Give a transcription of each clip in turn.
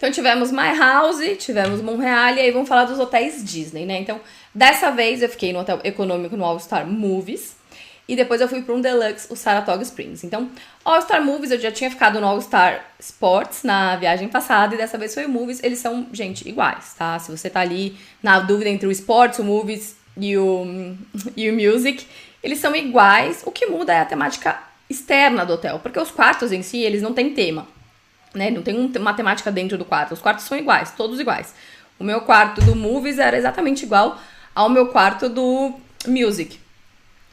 Então tivemos My House, tivemos Monreal e aí vamos falar dos hotéis Disney, né? Então, dessa vez eu fiquei no hotel econômico no All Star Movies e depois eu fui para um Deluxe, o Saratoga Springs. Então, All Star Movies eu já tinha ficado no All Star Sports na viagem passada e dessa vez foi o Movies. Eles são, gente, iguais, tá? Se você tá ali na dúvida entre o Sports, o Movies e o Music, eles são iguais. O que muda é a temática externa do hotel, porque os quartos em si, eles não têm tema. Né? Não tem uma temática dentro do quarto. Os quartos são iguais, todos iguais. O meu quarto do Movies era exatamente igual ao meu quarto do Music.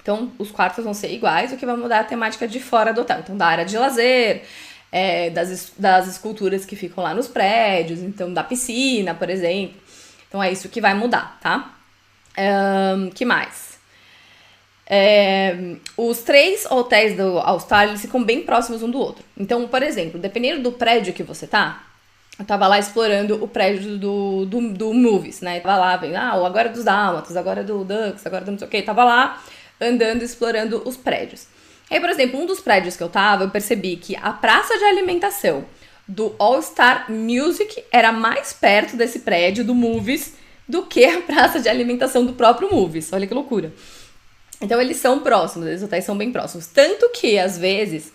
Então, os quartos vão ser iguais, o que vai mudar é a temática de fora do hotel. Então, da área de lazer, das esculturas que ficam lá nos prédios, então da piscina, por exemplo. Então, é isso que vai mudar, tá? Que mais? Os 3 hotéis do All Star, eles ficam bem próximos um do outro. Então, por exemplo, dependendo do prédio que você tá, eu tava lá explorando o prédio do Movies, né? Tava lá vendo, agora é dos Dálmatas, agora é do Dux, agora é do não sei o que. Tava lá andando, explorando os prédios. Aí, por exemplo, um dos prédios que eu tava, eu percebi que a praça de alimentação do All Star Music era mais perto desse prédio do Movies do que a praça de alimentação do próprio Movies. Olha que loucura. Então, eles são próximos, esses hotéis são bem próximos. Tanto que, às vezes,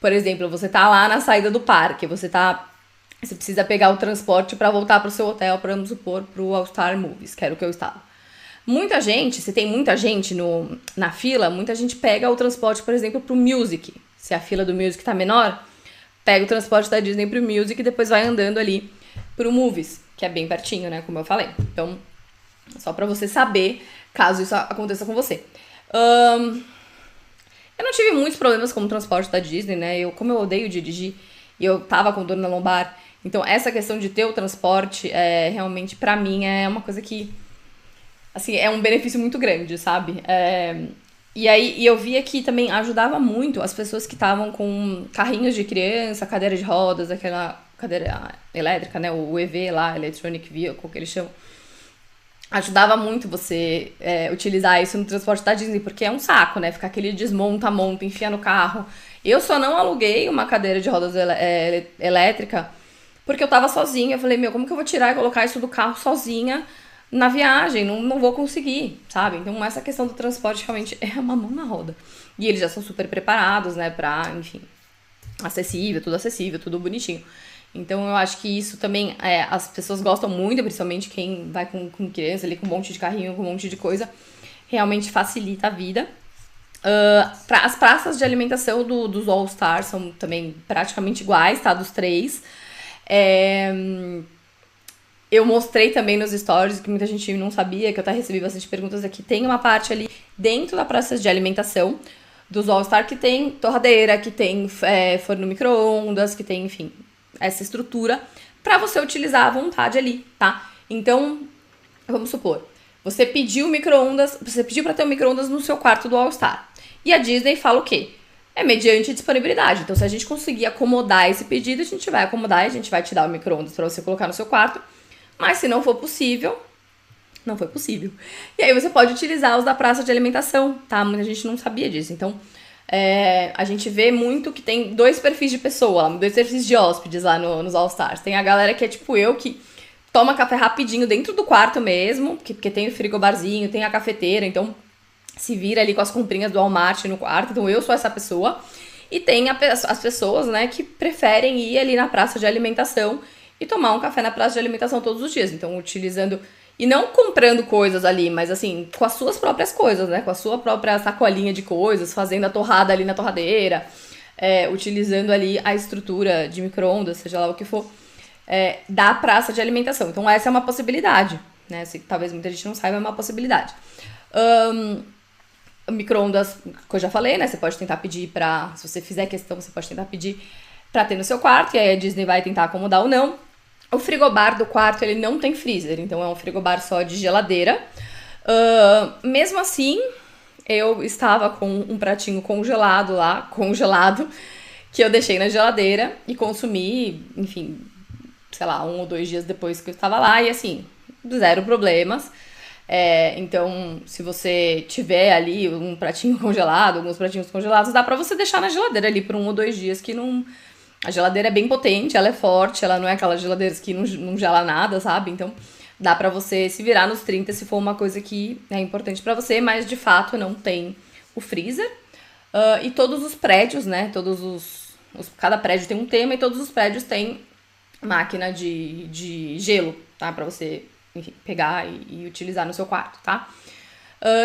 por exemplo, você tá lá na saída do parque, você precisa pegar o transporte para voltar pro seu hotel, para vamos supor, pro All Star Movies, que era o que eu estava. Muita gente, se tem muita gente na fila, muita gente pega o transporte, por exemplo, pro Music. Se a fila do Music tá menor, pega o transporte da Disney pro Music e depois vai andando ali pro Movies, que é bem pertinho, né, como eu falei. Então, só pra você saber, caso isso aconteça com você. Eu não tive muitos problemas com o transporte da Disney, né? Como eu odeio dirigir e eu tava com dor na lombar, então essa questão de ter o transporte realmente pra mim é uma coisa que, assim, é um benefício muito grande, sabe? E eu via que também ajudava muito as pessoas que estavam com carrinhos de criança, cadeira de rodas, aquela cadeira elétrica, né? O EV lá, Electronic Vehicle, que eles chamam. Ajudava muito você utilizar isso no transporte da Disney, porque é um saco, né? Ficar aquele desmonta, monta, enfia no carro. Eu só não aluguei uma cadeira de rodas elétrica porque eu tava sozinha. Eu falei, como que eu vou tirar e colocar isso do carro sozinha na viagem? Não vou conseguir, sabe? Então, essa questão do transporte realmente é uma mão na roda. E eles já são super preparados, né? Pra, enfim, acessível, tudo bonitinho. Então, eu acho que isso também, as pessoas gostam muito, principalmente quem vai com criança ali, com um monte de carrinho, com um monte de coisa, realmente facilita a vida. As praças de alimentação dos All Stars são também praticamente iguais, tá? Dos 3. Eu mostrei também nos stories, que muita gente não sabia, que eu até recebi bastante perguntas aqui. Tem uma parte ali dentro da praça de alimentação dos All Star que tem torradeira, que tem forno micro-ondas, que tem, enfim, essa estrutura para você utilizar à vontade ali, tá? Então, vamos supor, você pediu micro-ondas, você pediu para ter um micro-ondas no seu quarto do All Star. E a Disney fala o quê? É mediante disponibilidade. Então, se a gente conseguir acomodar esse pedido, a gente vai acomodar e a gente vai te dar o micro-ondas para você colocar no seu quarto. Mas se não for possível, não foi possível. E aí você pode utilizar os da praça de alimentação, tá? Muita gente não sabia disso. Então, a gente vê muito que tem 2 perfis de pessoa, 2 perfis de hóspedes lá nos All Stars. Tem a galera que é tipo eu, que toma café rapidinho dentro do quarto mesmo, porque tem o frigobarzinho, tem a cafeteira, então se vira ali com as comprinhas do Walmart no quarto. Então eu sou essa pessoa. E tem as pessoas, né, que preferem ir ali na praça de alimentação e tomar um café na praça de alimentação todos os dias. Então, utilizando, e não comprando coisas ali, mas assim, com as suas próprias coisas, né? Com a sua própria sacolinha de coisas, fazendo a torrada ali na torradeira, utilizando ali a estrutura de micro-ondas, seja lá o que for, da praça de alimentação. Então, essa é uma possibilidade, né? Talvez muita gente não saiba, é uma possibilidade. Micro-ondas, que eu já falei, né? Você pode tentar pedir se você fizer questão, você pode tentar pedir pra ter no seu quarto, e aí a Disney vai tentar acomodar ou não. O frigobar do quarto, ele não tem freezer, então é um frigobar só de geladeira. Mesmo assim, eu estava com um pratinho congelado, que eu deixei na geladeira e consumi, enfim, sei lá, 1 ou 2 dias depois que eu estava lá, e assim, 0 problemas. Então, se você tiver ali um pratinho congelado, alguns pratinhos congelados, dá pra você deixar na geladeira ali por 1 ou 2 dias que não A geladeira é bem potente, ela é forte, ela não é aquelas geladeiras que não gela nada, sabe? Então dá pra você se virar nos 30 se for uma coisa que é importante pra você, mas de fato não tem o freezer. E todos os prédios, né? Cada prédio tem um tema e todos os prédios têm máquina de gelo, tá? Pra você, enfim, pegar e utilizar no seu quarto, tá?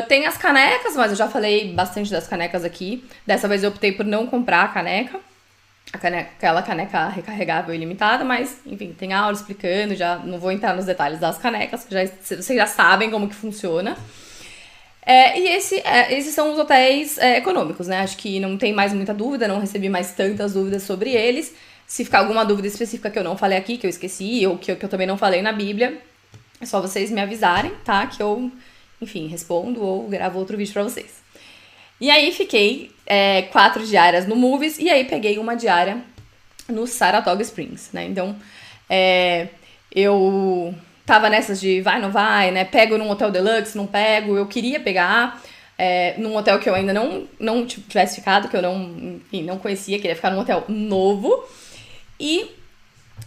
Tem as canecas, mas eu já falei bastante das canecas aqui. Dessa vez eu optei por não comprar a caneca. Aquela caneca recarregável ilimitada, mas, enfim, tem aula explicando, já não vou entrar nos detalhes das canecas, vocês já sabem como que funciona. Esses são os hotéis econômicos, né? Acho que não tem mais muita dúvida, não recebi mais tantas dúvidas sobre eles. Se ficar alguma dúvida específica que eu não falei aqui, que eu esqueci, ou que eu também não falei na Bíblia, é só vocês me avisarem, tá? Que eu, enfim, respondo ou gravo outro vídeo pra vocês. E aí fiquei 4 diárias no Movies e aí peguei uma diária no Saratoga Springs, né? Então, eu tava nessas de vai, não vai, né? Pego num hotel deluxe, não pego. Eu queria pegar num hotel que eu ainda não tivesse ficado, que eu não conhecia, queria ficar num hotel novo. E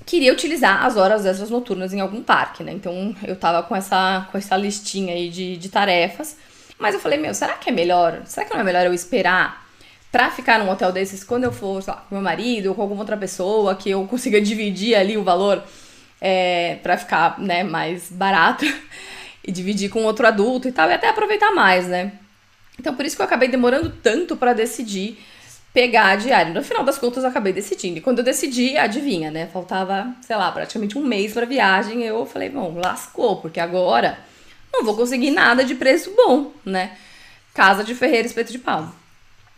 queria utilizar as horas extras noturnas em algum parque, né? Então, eu tava com essa listinha aí de tarefas. Mas eu falei, será que é melhor? Será que não é melhor eu esperar pra ficar num hotel desses quando eu for, sei lá, com meu marido ou com alguma outra pessoa, que eu consiga dividir ali o valor pra ficar, né, mais barato e dividir com outro adulto e tal, e até aproveitar mais, né? Então, por isso que eu acabei demorando tanto pra decidir pegar a diária. No final das contas, eu acabei decidindo. E quando eu decidi, adivinha, né? Faltava, sei lá, praticamente um mês pra viagem. Eu falei, bom, lascou, porque agora não vou conseguir nada de preço bom, né? Casa de Ferreira, espeto de pau.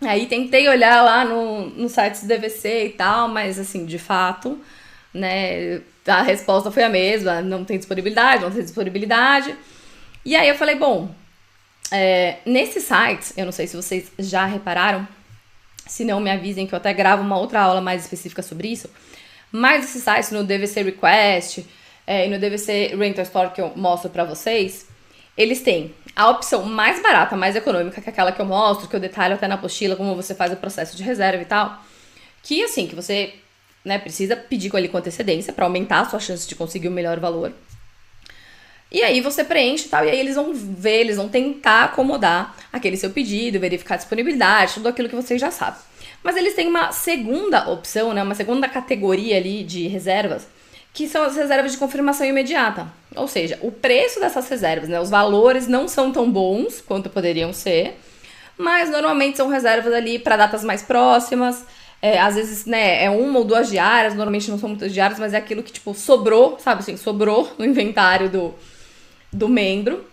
Aí tentei olhar lá no site do DVC e tal, mas assim, de fato, né, a resposta foi a mesma, não tem disponibilidade. E aí eu falei, bom, nesses sites, eu não sei se vocês já repararam, se não me avisem que eu até gravo uma outra aula mais específica sobre isso, mas esses sites no DVC Request e no DVC Rental Store que eu mostro pra vocês, eles têm a opção mais barata, mais econômica, que é aquela que eu mostro, que eu detalho até na apostila, como você faz o processo de reserva e tal. Que, assim, que você, né, precisa pedir com ele com antecedência pra aumentar a sua chance de conseguir o melhor valor. E aí você preenche e tal, e aí eles vão ver, eles vão tentar acomodar aquele seu pedido, verificar a disponibilidade, tudo aquilo que vocês já sabem. Mas eles têm uma segunda opção, né, uma segunda categoria ali de reservas, que são as reservas de confirmação imediata. Ou seja, o preço dessas reservas, né, os valores não são tão bons quanto poderiam ser, mas normalmente são reservas ali para datas mais próximas, às vezes, né, é 1 ou 2 diárias, normalmente não são muitas diárias, mas é aquilo que, tipo, sobrou, sabe assim, sobrou no inventário do membro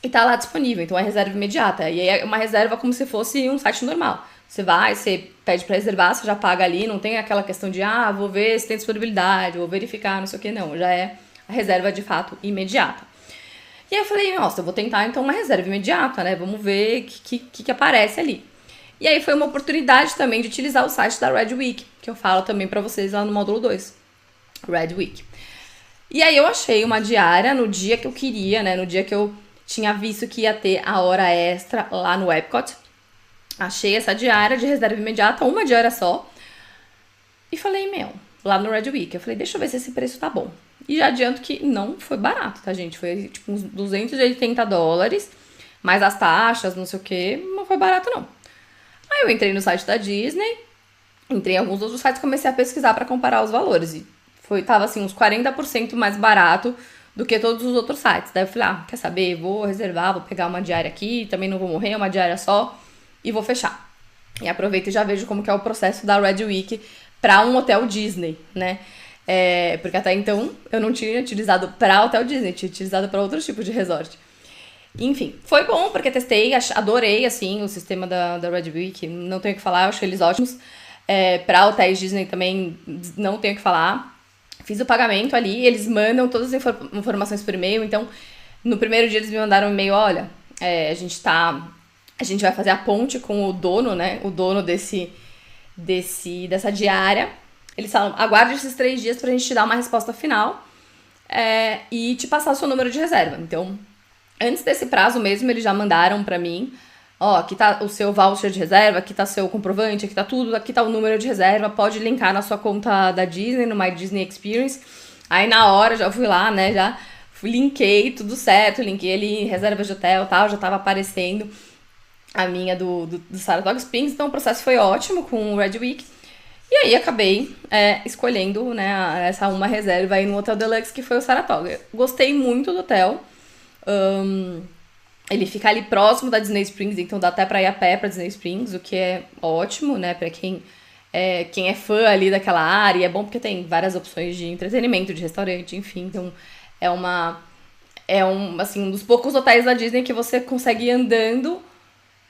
e tá lá disponível, então é reserva imediata. E aí é uma reserva como se fosse um site normal. Você vai, você pede pra reservar, você já paga ali, não tem aquela questão de, vou ver se tem disponibilidade, vou verificar, não sei o que, não. Já é a reserva, de fato, imediata. E aí eu falei, nossa, eu vou tentar, então, uma reserva imediata, né? Vamos ver o que aparece ali. E aí foi uma oportunidade também de utilizar o site da Red Week, que eu falo também pra vocês lá no módulo 2. Red Week. E aí eu achei uma diária no dia que eu queria, né? No dia que eu tinha visto que ia ter a hora extra lá no Epcot. Achei essa diária de reserva imediata, uma diária só. E falei, lá no Red Week, eu falei, deixa eu ver se esse preço tá bom. E já adianto que não foi barato, tá, gente? Foi tipo uns $280, mais as taxas, não sei o que, não foi barato, não. Aí eu entrei no site da Disney, entrei em alguns outros sites e comecei a pesquisar pra comparar os valores. E tava assim, uns 40% mais barato do que todos os outros sites. Daí eu falei, quer saber? Vou reservar, vou pegar uma diária aqui, também não vou morrer, uma diária só. E vou fechar. E aproveito e já vejo como que é o processo da Red Week para um hotel Disney, né? Porque até então eu não tinha utilizado para hotel Disney, tinha utilizado para outros tipos de resort. Enfim, foi bom porque testei, adorei assim o sistema da Red Week, não tenho o que falar, eu achei eles ótimos. Para hotéis Disney também não tenho o que falar. Fiz o pagamento ali, eles mandam todas as informações por e-mail, então no primeiro dia eles me mandaram um e-mail, olha, a gente vai fazer a ponte com o dono, né? O dono dessa diária. Eles falam, aguarde esses 3 dias pra gente te dar uma resposta final e te passar o seu número de reserva. Então, antes desse prazo mesmo, eles já mandaram pra mim, ó, aqui tá o seu voucher de reserva, aqui tá seu comprovante, aqui tá tudo, aqui tá o número de reserva, pode linkar na sua conta da Disney, no My Disney Experience. Aí na hora já fui lá, né, já linkei tudo certo, linkei ali reservas de hotel e tal, já tava aparecendo a minha do Saratoga Springs, então o processo foi ótimo com o Red Week. E aí acabei escolhendo, né, essa uma reserva aí no Hotel Deluxe, que foi o Saratoga. Gostei muito do hotel. Ele fica ali próximo da Disney Springs, então dá até pra ir a pé pra Disney Springs, o que é ótimo, né, pra quem é fã ali daquela área. E é bom porque tem várias opções de entretenimento, de restaurante, enfim. Então assim, um dos poucos hotéis da Disney que você consegue ir andando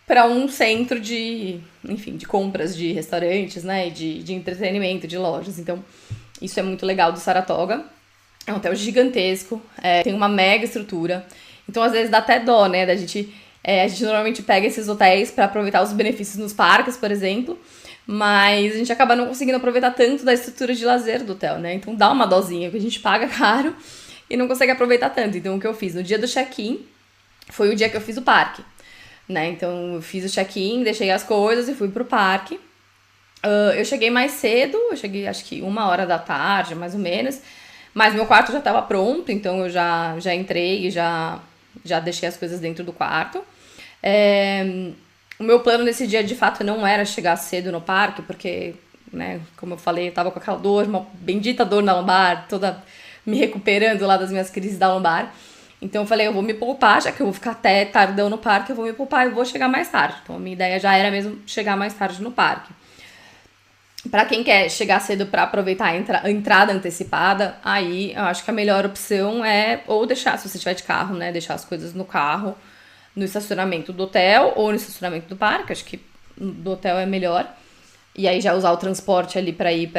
para um centro de, enfim, de compras, de restaurantes, né, de entretenimento, de lojas. Então, isso é muito legal do Saratoga. É um hotel gigantesco, tem uma mega estrutura. Então, às vezes, dá até dó, né, a gente normalmente pega esses hotéis para aproveitar os benefícios nos parques, por exemplo, mas a gente acaba não conseguindo aproveitar tanto da estrutura de lazer do hotel, né? Então, dá uma dosinha, que a gente paga caro e não consegue aproveitar tanto. Então, o que eu fiz no dia do check-in foi o dia que eu fiz o parque. Né? Então, eu fiz o check-in, deixei as coisas e fui pro parque. Eu cheguei mais cedo, eu cheguei acho que 1h da tarde, mais ou menos. Mas meu quarto já estava pronto, então eu já entrei e já deixei as coisas dentro do quarto. O meu plano nesse dia, de fato, não era chegar cedo no parque, porque, né, como eu falei, eu tava com aquela dor, uma bendita dor na lombar, toda me recuperando lá das minhas crises da lombar. Então eu falei, eu vou me poupar, já que eu vou ficar até tardão no parque, eu vou me poupar e vou chegar mais tarde. Então a minha ideia já era mesmo chegar mais tarde no parque. Pra quem quer chegar cedo pra aproveitar a entrada antecipada, aí eu acho que a melhor opção é ou deixar, se você estiver de carro, né, deixar as coisas no carro, no estacionamento do hotel ou no estacionamento do parque. Acho que do hotel é melhor. E aí já usar o transporte ali pra ir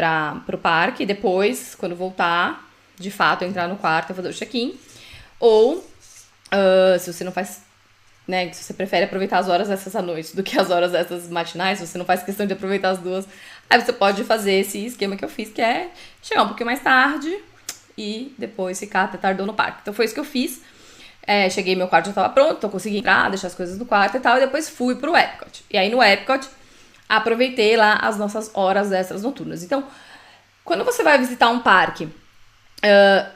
pro parque. E depois, quando voltar, de fato, entrar no quarto e fazer o check-in. Ou, se você não faz, né, se você prefere aproveitar as horas dessas à noite do que as horas dessas matinais, se você não faz questão de aproveitar as duas, aí você pode fazer esse esquema que eu fiz, que é chegar um pouquinho mais tarde e depois ficar até tardão no parque. Então foi isso que eu fiz. Cheguei, meu quarto já estava pronto, então consegui entrar, deixar as coisas no quarto e tal, e depois fui pro Epcot. E aí no Epcot, aproveitei lá as nossas horas extras noturnas. Então, quando você vai visitar um parque,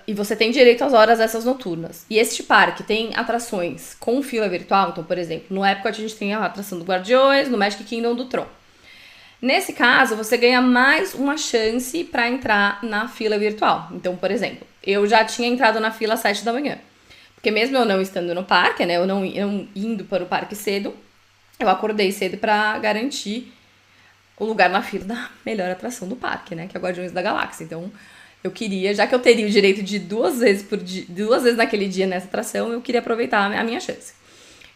e você tem direito às horas essas noturnas. E este parque tem atrações com fila virtual. Então, por exemplo, no Epcot a gente tem a atração do Guardiões, no Magic Kingdom do Tron. Nesse caso, você ganha mais uma chance para entrar na fila virtual. Então, por exemplo, eu já tinha entrado na fila às 7 da manhã. Porque mesmo eu não estando no parque, né, eu não indo para o parque cedo, eu acordei cedo para garantir o lugar na fila da melhor atração do parque, né, que é o Guardiões da Galáxia. Então, eu queria, já que eu teria o direito de 2 vezes naquele dia nessa atração, eu queria aproveitar a minha chance.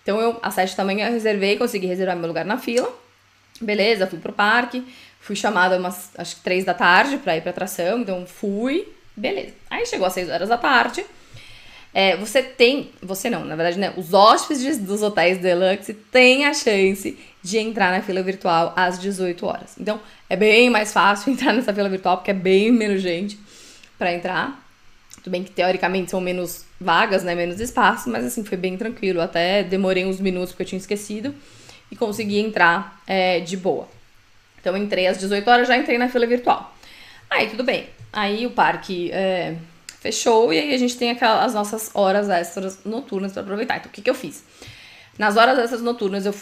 Então, eu, às 7 da manhã, eu reservei, consegui reservar meu lugar na fila. Beleza, fui pro parque. Fui chamada acho que 3 da tarde pra ir pra atração. Então, fui. Beleza. Aí, chegou às 6 horas da tarde. Você não, na verdade, né? Os hóspedes dos hotéis Deluxe têm a chance de entrar na fila virtual às 18 horas. Então, é bem mais fácil entrar nessa fila virtual, porque é bem menos gente pra entrar. Tudo bem que, teoricamente, são menos vagas, né? Menos espaço, mas, assim, foi bem tranquilo. Até demorei uns minutos porque eu tinha esquecido e consegui entrar de boa. Então, eu entrei às 18 horas, já entrei na fila virtual. Aí, tudo bem. Aí, o parque fechou e aí a gente tem as nossas horas extras noturnas pra aproveitar. Então, o que eu fiz? Nas horas extras noturnas, eu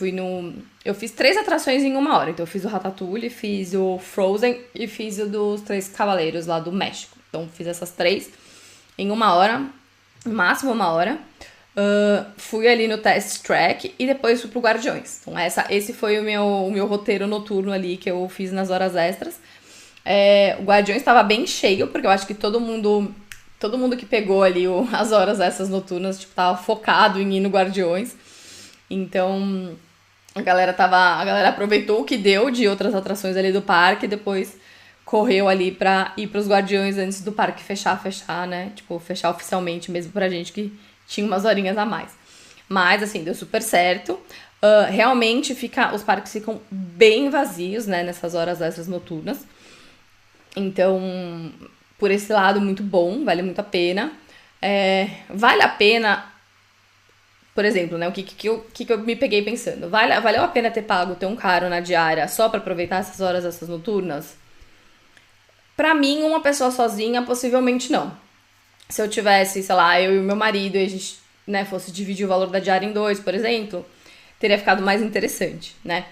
fiz 3 atrações em 1 hora. Então, eu fiz o Ratatouille, fiz o Frozen e fiz o dos 3 Cavaleiros lá do México. Então, fiz essas 3 em 1 hora, no máximo 1 hora. Fui ali no Test Track e depois fui pro Guardiões. Então, esse foi o meu roteiro noturno ali que eu fiz nas horas extras. O Guardiões estava bem cheio, porque eu acho que todo mundo que pegou ali as horas essas noturnas, tipo, tava focado em ir no Guardiões. Então, a galera aproveitou o que deu de outras atrações ali do parque e depois correu ali pra ir pros Guardiões antes do parque fechar, né? Tipo, fechar oficialmente mesmo pra gente que tinha umas horinhas a mais. Mas, assim, deu super certo. Realmente, os parques ficam bem vazios, né? Nessas horas essas noturnas. Então, por esse lado, muito bom, vale muito a pena. Vale a pena por exemplo, né, que eu me peguei pensando? Valeu a pena ter pago tão caro na diária só pra aproveitar essas horas, essas noturnas? Pra mim, uma pessoa sozinha, possivelmente não. Se eu tivesse, sei lá, eu e o meu marido e a gente, né, fosse dividir o valor da diária em dois, por exemplo, teria ficado mais interessante, né?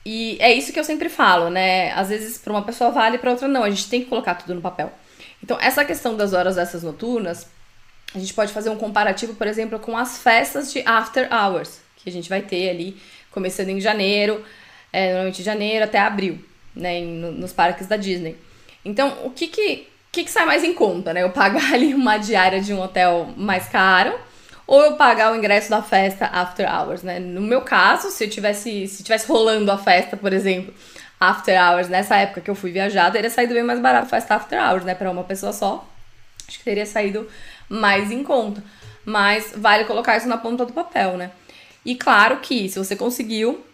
E é isso que eu sempre falo, né? Às vezes pra uma pessoa vale, pra outra não. A gente tem que colocar tudo no papel. Então, essa questão das horas dessas noturnas, a gente pode fazer um comparativo, por exemplo, com as festas de after hours, que a gente vai ter ali, começando em janeiro, normalmente de janeiro até abril, né, nos parques da Disney. Então, o que sai mais em conta, né? Eu pagar ali uma diária de um hotel mais caro ou eu pagar o ingresso da festa after hours, né? No meu caso, se tivesse rolando a festa, por exemplo, after hours, nessa época que eu fui viajar, teria saído bem mais barato a festa after hours, né? Pra uma pessoa só, acho que teria saído mais em conta. Mas vale colocar isso na ponta do papel, né? E claro que se você conseguiu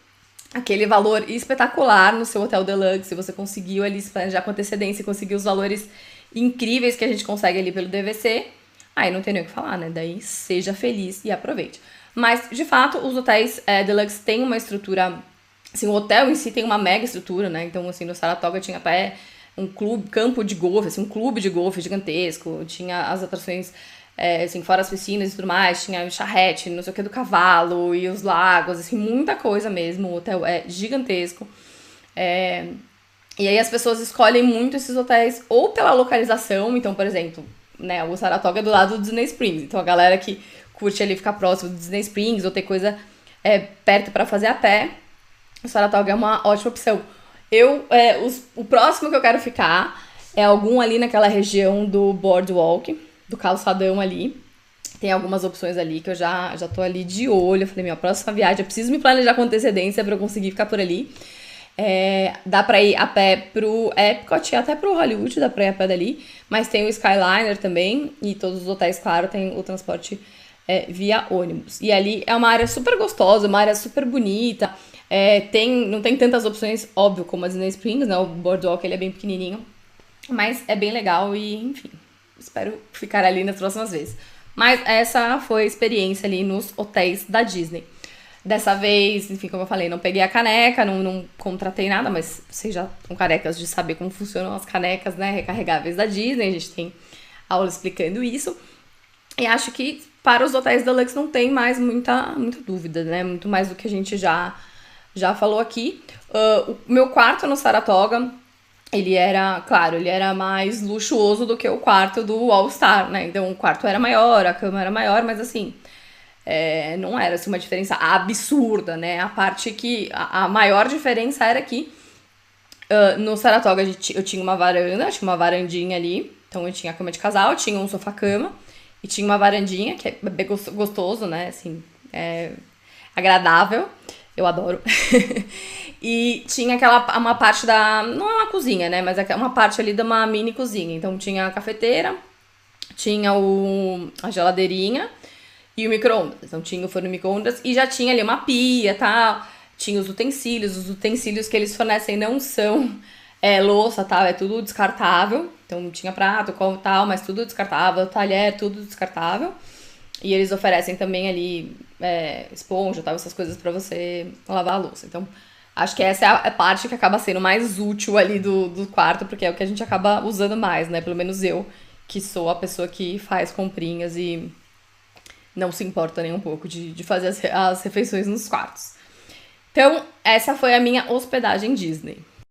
aquele valor espetacular no seu hotel deluxe, se você conseguiu ali se planejar com antecedência, conseguiu os valores incríveis que a gente consegue ali pelo DVC, aí não tem nem o que falar, né? Daí seja feliz e aproveite. Mas, de fato, os hotéis deluxe têm uma estrutura, assim, o hotel em si tem uma mega estrutura, né? Então, assim, no Saratoga tinha até um campo de golfe, assim, um clube de golfe gigantesco, tinha as atrações, assim, fora as piscinas e tudo mais, tinha o charrete, não sei o que do cavalo, e os lagos, assim, muita coisa mesmo, o hotel é gigantesco. E aí as pessoas escolhem muito esses hotéis ou pela localização, então, por exemplo, né, o Saratoga é do lado do Disney Springs, então a galera que curte ali ficar próximo do Disney Springs ou ter coisa perto pra fazer a pé, o Saratoga é uma ótima opção. O próximo que eu quero ficar é algum ali naquela região do Boardwalk, do calçadão ali. Tem algumas opções ali que eu já tô ali de olho. Eu falei, minha próxima viagem, eu preciso me planejar com antecedência pra eu conseguir ficar por ali. Dá pra ir a pé pro Epcot e até pro Hollywood, dá pra ir a pé dali. Mas tem o Skyliner também, e todos os hotéis, claro, tem o transporte via ônibus. E ali é uma área super gostosa, uma área super bonita. Não tem tantas opções, óbvio, como a Disney Springs, né? O Boardwalk, ele é bem pequenininho. Mas é bem legal e, enfim, espero ficar ali nas próximas vezes. Mas essa foi a experiência ali nos hotéis da Disney. Dessa vez, enfim, como eu falei, não peguei a caneca, não contratei nada, mas vocês já estão carecas de saber como funcionam as canecas, né, recarregáveis da Disney. A gente tem aula explicando isso. E acho que para os hotéis Deluxe não tem mais muita dúvida, né? Muito mais do que a gente já falou aqui. O meu quarto no Saratoga, ele era mais luxuoso do que o quarto do All Star, né? Então o quarto era maior, a cama era maior, mas assim, não era assim, uma diferença absurda, né? A maior diferença era que no Saratoga eu tinha uma varanda, tinha uma varandinha ali, então eu tinha a cama de casal, tinha um sofá-cama e tinha uma varandinha, que é bem gostoso, né? Assim, agradável, eu adoro. E tinha uma parte não é uma cozinha, né? Mas é uma parte ali de uma mini cozinha. Então tinha a cafeteira, tinha a geladeirinha e o micro-ondas. Então tinha o forno micro-ondas e já tinha ali uma pia e tal. Tinha os utensílios que eles fornecem não são louça, tal, é tudo descartável. Então tinha prato, tal, mas tudo descartável, talher, tudo descartável. E eles oferecem também ali esponja, tal, essas coisas pra você lavar a louça. Então acho que essa é a parte que acaba sendo mais útil ali do quarto, porque é o que a gente acaba usando mais, né? Pelo menos eu, que sou a pessoa que faz comprinhas e não se importa nem um pouco de fazer as refeições nos quartos. Então, essa foi a minha hospedagem Disney.